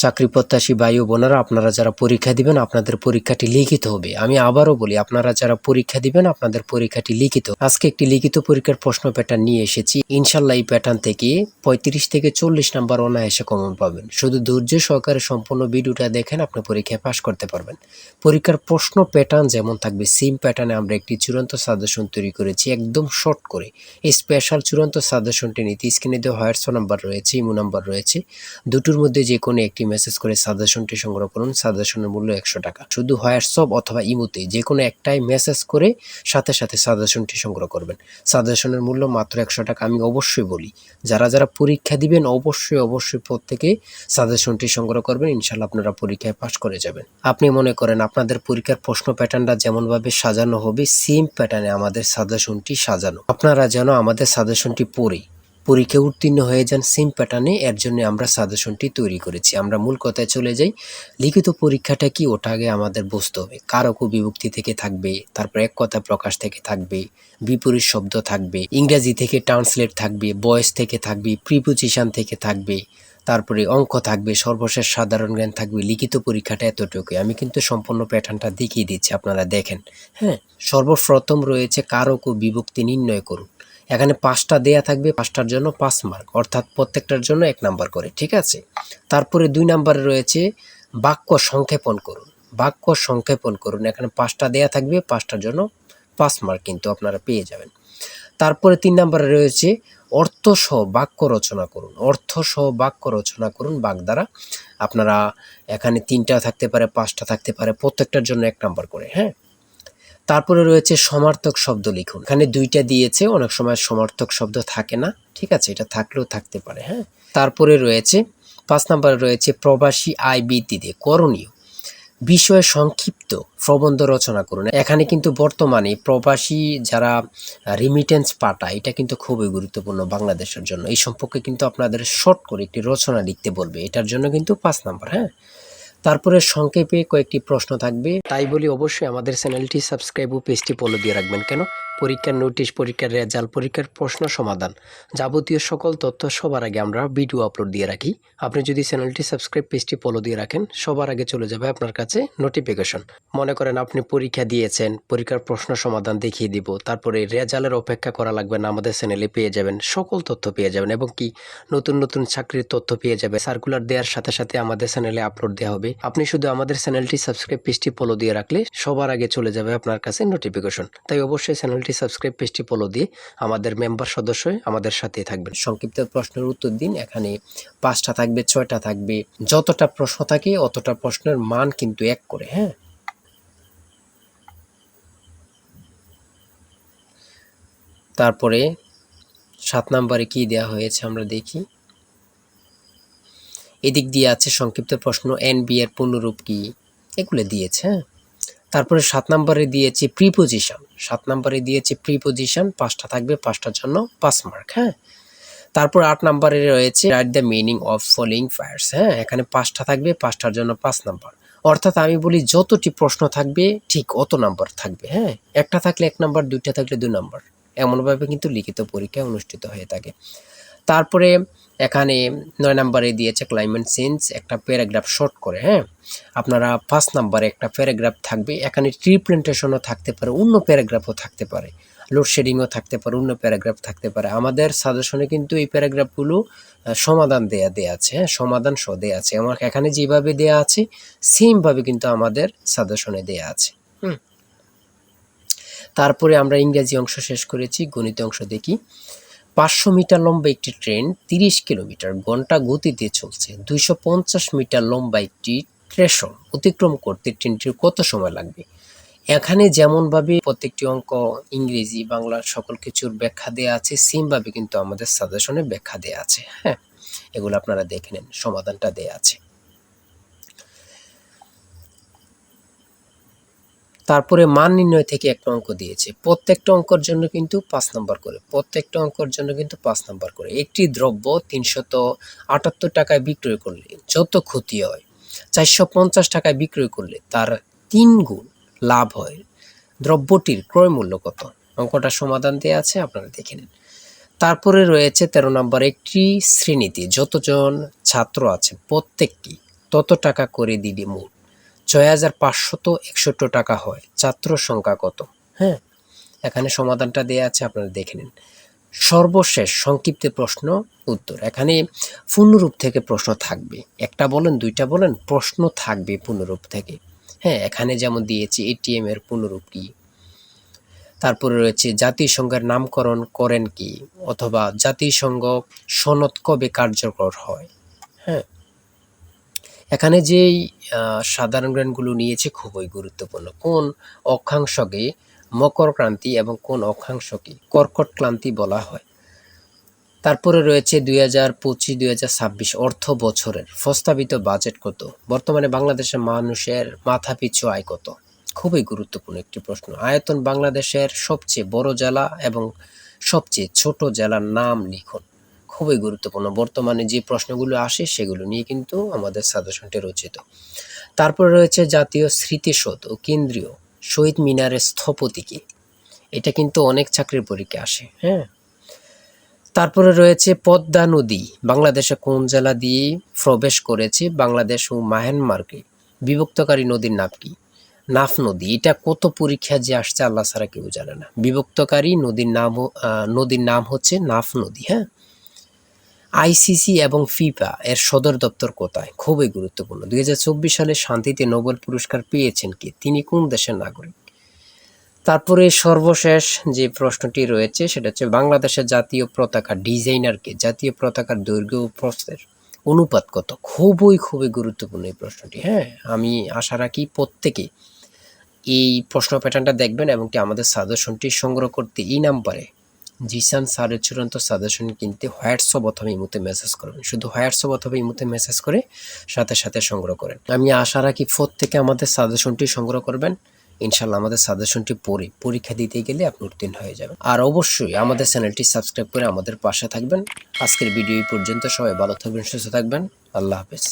চাকরি প্রত্যাশী ভাই ও বোনেরা, আপনারা যারা পরীক্ষা দিবেন আপনাদের পরীক্ষাটি লিখিত হবে। আমি আবারও বলি, আপনারা যারা পরীক্ষা দিবেন আপনাদের পরীক্ষাটি লিখিত। আজকে একটি লিখিত পরীক্ষার প্রশ্ন প্যাটার্ন নিয়ে এসেছি। ইনশাল্লাহ এই প্যাটার্ন থেকে 35 থেকে 40 নাম্বার অনায়াসে কমন পাবেন। শুধু ধৈর্য সহকারে সম্পূর্ণ ভিডিওটা দেখেন, আপনি পরীক্ষায় পাশ করতে পারবেন। পরীক্ষার প্রশ্ন প্যাটার্ন যেমন থাকবে সেম প্যাটার্নে আমরা একটি চূড়ান্ত সাজেশন তৈরি করেছি, একদম শর্ট করে। এই স্পেশাল চূড়ান্ত সাজেশনটি নিতে স্ক্রিনে দেওয়া হোয়াটসঅ্যাপ নাম্বার রয়েছে, ইমো নাম্বার রয়েছে, দুটোর মধ্যে যে কোনো একটি মেসেজ করে সাজেশনটি সংগ্রহ করুন। সাজেশনের মূল্য 100 টাকা। শুধু হোয়াটসঅ্যাপ অথবা ইমোতে যে কোনো একটাই মেসেজ করে সাথে সাথে সাজেশনটি সংগ্রহ করবেন। সাজেশনের মূল্য মাত্র 100 টাকা। আমি অবশ্যই বলি, যারা যারা পরীক্ষা দিবেন অবশ্যই প্রত্যেকে সাজেশনটি সংগ্রহ করবেন। ইনশাল্লাহ আপনারা পরীক্ষায় পাশ করে যাবেন। আপনি মনে করেন আপনাদের পরীক্ষার প্রশ্ন প্যাটার্নটা যেমনভাবে সাজানো হবে সেম প্যাটার্নে আমাদের সাজেশনটি সাজানো। আপনারা যেন আমাদের সাজেশনটি পড়ে পরীক্ষা উত্তীর্ণ হয়ে যান সেম প্যাটার্নে, এর জন্য আমরা সাজেশনটি তৈরি করেছি। আমরা মূল কথায় চলে যাই। লিখিত পরীক্ষাটা কি, ওটা আগে আমাদের বুঝতে হবে। কারক ও বিভক্তি থেকে থাকবে, তারপর এক কথা প্রকাশ থেকে থাকবে, বিপরীত শব্দ থাকবে, ইংরেজি থেকে ট্রান্সলেট থাকবে, ভয়েস থেকে থাকবে, প্রিপোজিশন থেকে থাকবে, তারপরে অঙ্ক থাকবে, সর্বশেষ সাধারণ জ্ঞান থাকবে। লিখিত পরীক্ষাটা এতটুকুই। আমি কিন্তু সম্পূর্ণ প্যাটার্নটা দেখিয়ে দিচ্ছি, আপনারা দেখেন। হ্যাঁ, সর্বপ্রথম রয়েছে কারক ও বিভক্তি নির্ণয় করুন। এখানে 5টা দেয়া থাকবে, 5টার জন্য 5 মার্ক, অর্থাৎ প্রত্যেকটার জন্য 1 নাম্বার করে, ঠিক আছে। তারপরে 2 নাম্বারে রয়েছে বাক্য সংক্ষেপণ করুন। বাক্য সংক্ষেপণ করুন, এখানে 5টা দেয়া থাকবে, 5টার জন্য 5 মার্ক কিন্তু আপনারা পেয়ে যাবেন। তারপরে 3 নাম্বারে রয়েছে অর্থসহ বাক্য রচনা করুন। অর্থসহ বাক্য রচনা করুন বাক দ্বারা। আপনারা এখানে 3টা থাকতে পারে, 5টা থাকতে পারে, প্রত্যেকটার জন্য 1 নাম্বার করে। হ্যাঁ, তারপরে রয়েছে সমার্থক শব্দ লিখুন। এখানে 2টা দিয়েছে, অনেক সময় সমার্থক শব্দ থাকে না, ঠিক আছে, এটা থাকলেও থাকতে পারে। হ্যাঁ, তারপরে রয়েছে 5 নম্বরে রয়েছে প্রবাসী আয় বৃদ্ধিতে করণীয় বিষয়ে সংক্ষিপ্ত প্রবন্ধ রচনা করুন। এখানে কিন্তু বর্তমানে প্রবাসী যারা রিমিটেন্স পাঠায়, এটা কিন্তু খুবই গুরুত্বপূর্ণ বাংলাদেশের জন্য। এই সম্পর্কে কিন্তু আপনাদের শর্ট করে একটি রচনা লিখতে বলবে, এটার জন্য কিন্তু 5 নাম্বার। হ্যাঁ, তারপরে সংক্ষেপে কয়েকটি প্রশ্ন থাকবে। তাই বলি অবশ্যই আমাদের চ্যানেলটি সাবস্ক্রাইব ও পেজটি ফলো দিয়ে রাখবেন। কেন? পরীক্ষার নোটিশ, পরীক্ষার রেজাল্ট, পরীক্ষার প্রশ্ন সমাধান, যাবতীয় সকল তথ্য সবার আগে আমরা ভিডিও আপলোড দিয়ে রাখি। আপনি যদি চ্যানেলটি সাবস্ক্রাইব, পেজটি ফলো দিয়ে রাখেন, সবার আগে চলে যাবে আপনার কাছে নোটিফিকেশন। মনে করেন আপনি পরীক্ষা দিয়েছেন, পরীক্ষার প্রশ্ন সমাধান দেখিয়ে দিব, তারপরে রেজাল্টের অপেক্ষা করা লাগবে না, আমাদের চ্যানেলে পেয়ে যাবেন, সকল তথ্য পেয়ে যাবেন, এবং কি নতুন নতুন চাকরির তথ্য পেয়ে যাবে। সার্কুলার দেওয়ার সাথে সাথে আমাদের চ্যানেলে আপলোড দেওয়া হবে। আপনি শুধু আমাদের চ্যানেলটি সাবস্ক্রাইব, পেজটি ফলো দিয়ে রাখলে সবার আগে চলে যাবে আপনার কাছে নোটিফিকেশন। তাই অবশ্যই চ্যানেলটি সাবস্ক্রাইব, পেজটি ফলো দিয়ে আমাদের মেম্বার সদস্য হয়ে আমাদের সাথেই থাকবেন। সংক্ষিপ্ত প্রশ্নের উত্তর দিন। এখানে 5টা থাকবে, 6টা থাকবে, যতটা প্রশ্ন থাকে অতটা প্রশ্নের মান কিন্তু 1 করে। হ্যাঁ, তারপরে 7 নম্বরে কি দেওয়া হয়েছে আমরা দেখি। এদিক দিয়ে আছে সংক্ষিপ্ত প্রশ্ন, এনবি এর পূর্ণরূপ কি, এগুলো দিয়েছে। হ্যাঁ, তারপরে 7 নম্বরে দিয়েছে প্রিপোজিশন। 7 নম্বরে দিয়েছে প্রিপোজিশন, 5টা থাকবে, 5টার জন্য 5 মার্ক। হ্যাঁ, তারপর 8 নম্বরে রয়েছে write the meaning of following fires. হ্যাঁ, এখানে 5টা থাকবে, 5টার জন্য 5 নাম্বার। অর্থাৎ আমি বলি যতটি প্রশ্ন থাকবে ঠিক অত নাম্বার থাকবে। হ্যাঁ, একটা থাকলে 1 নাম্বার, 2টা থাকলে 2 নাম্বার, এমনভাবে কিন্তু লিখিত পরীক্ষা অনুষ্ঠিত হয়ে থাকে। তারপরে এখানে 9 নম্বরে দিয়েছে ক্লাইমেট চেঞ্জ, একটা প্যারাগ্রাফ শর্ট করে। হ্যাঁ, আপনারা 5 নম্বরে একটা প্যারাগ্রাফ থাকবে, এখানে ট্রি প্ল্যান্টেশনও থাকতে পারে, অন্য প্যারাগ্রাফও থাকতে পারে, লোডশেডিংও থাকতে পারে, অন্য প্যারাগ্রাফ থাকতে পারে। আমাদের সাজেশনে কিন্তু এই প্যারাগ্রাফগুলো সমাধান দেয়া আছে। হ্যাঁ, সমাধান সহ দেয়া আছে। আমার এখানে যেভাবে দেয়া আছে সেমভাবে কিন্তু আমাদের সাজেশনে দেয়া আছে। তারপরে আমরা ইংরেজি অংশ শেষ করেছি, গণিত অংশ দেখি। 500 মিটার লম্বা একটি ট্রেন 30 কিলোমিটার ঘন্টা গতিতে চলছে। 250 মিটার লম্বা একটি স্টেশন অতিক্রম করতে ট্রেনটির কত সময় লাগবে? এখানে যেমনভাবে প্রত্যেকটি অঙ্ক ইংরেজি, বাংলা সকল কিছুর ব্যাখ্যা দেওয়া আছে, সেমভাবে কিন্তু আমাদের সাজেশনে ব্যাখ্যা দেওয়া আছে। হ্যাঁ, এগুলো আপনারা দেখে নেন, সমাধানটা দেওয়া আছে। তারপরে মান নির্ণয় থেকে একটা অঙ্ক দিয়েছে। প্রত্যেকটা অঙ্কের জন্য কিন্তু 5 নাম্বার করে। প্রত্যেকটা অঙ্কের জন্য কিন্তু 5 নাম্বার করে। একটি দ্রব্য 378 টাকায় বিক্রয় করলে যত ক্ষতি হয়, 450 টাকায় বিক্রয় করলে তার 3 গুণ লাভ হয়। দ্রব্যটির ক্রয় মূল্য কত? অঙ্কটা সমাধান দেওয়া আছে, আপনারা দেখে নিন। তারপরে রয়েছে 13 নম্বর, একটি শ্রেণীতে যতজন ছাত্র আছে প্রত্যেকটি তত টাকা করে দিলে মোট ৬,৫৬১ টাকা হয়। ছাত্র সংখ্যা কত? হ্যাঁ, এখানে সমাধানটা দেয়া আছে, আপনারা দেখে নিন। সর্বশেষ সংক্ষিপ্ত প্রশ্ন উত্তর। এখানে পূর্ণরূপ থেকে প্রশ্ন থাকবে, একটা বলেন দুইটা বলেন, প্রশ্ন থাকবে পূর্ণরূপ থেকে। হ্যাঁ, এখানে যেমন দিয়েছি এটিএম এর পূর্ণরূপ কি, তারপরে রয়েছে জাতিসংঘের নামকরণ করেন কি, অথবা জাতিসংঘ সনদ কবে কার্যকর হয়। হ্যাঁ, এখানে যেই সাধারণ জ্ঞানগুলো নিয়েছে খুবই গুরুত্বপূর্ণ। কোন অক্ষাংশকে মকর ক্রান্তি এবং কোন অক্ষাংশকে কর্কট ক্রান্তি বলা হয়। তারপরে রয়েছে 2025-2026 অর্থ বছরের প্রস্তাবিত বাজেট কত। বর্তমানে বাংলাদেশের মানুষের মাথাপিছু আয় কত। খুবই গুরুত্বপূর্ণ একটি প্রশ্ন। আয়তন বাংলাদেশের সবচেয়ে বড় জেলা এবং সবচেয়ে ছোট জেলার নাম লিখুন। খুবই গুরুত্বপূর্ণ। বর্তমানে যে প্রশ্নগুলো আসে সেগুলো নিয়ে কিন্তু আমাদের সাজেশনটি রচিত। তারপরে রয়েছে জাতীয় স্মৃতিসৌধ ও কেন্দ্রীয় শহীদ মিনারের স্থপতি কে। এটা কিন্তু অনেক চাকরির পরীক্ষা আসে। হ্যাঁ, তারপরে রয়েছে পদ্মা নদী বাংলাদেশে কোন জেলা দিয়ে প্রবেশ করেছে। বাংলাদেশ ও মায়ানমারকে বিভক্তকারী নদীর নাম কি? নাফ নদী। এটা কত পরীক্ষা যে আসছে আল্লাহ ছাড়া কেউ জানে না। বিভক্তকারী নদীর নাম হচ্ছে নাফ নদী। হ্যাঁ, আইসিসি এবং ফিফা এর সদর দপ্তর কোথায়? খুবই গুরুত্বপূর্ণ। 2024 সালে শান্তিতে নোবেল পুরস্কার পেয়েছেন কে? তিনি কোন দেশের নাগরিক? তারপরে সর্বশেষ যে প্রশ্নটি রয়েছে সেটা হচ্ছে বাংলাদেশের জাতীয় পতাকা ডিজাইনারকে। জাতীয় পতাকার দৈর্ঘ্য ও প্রস্থের অনুপাত কত? খুবই গুরুত্বপূর্ণ এই প্রশ্নটি। হ্যাঁ, আমি আশা রাখি প্রত্যেকে এই প্রশ্ন প্যাটার্নটা দেখবেন এবং কি আমাদের সাজেশনটি সংগ্রহ করতে এই নাম্বারে জিসান স্যারের চূড়ান্ত সাজেশন কিনতে হোয়াটসঅ্যাপ অথবা ইমোতে মেসেজ করবেন। শুধু হোয়াটসঅ্যাপ অথবা ইমোতে মেসেজ করে সাথে সংগ্রহ করেন। আমি আশা রাখি প্রত্যেকে আমাদের সাজেশনটি সংগ্রহ করবেন। ইনশাল্লাহ আমাদের সাজেশনটি পড়ে পরীক্ষা দিতে গেলে আপনি উত্তীর্ণ হয়ে যাবেন। আর অবশ্যই আমাদের চ্যানেলটি সাবস্ক্রাইব করে আমাদের পাশে থাকবেন। আজকের ভিডিও এই পর্যন্ত। সবাই ভালো থাকবেন, সুস্থ থাকবেন। আল্লাহ হাফেজ।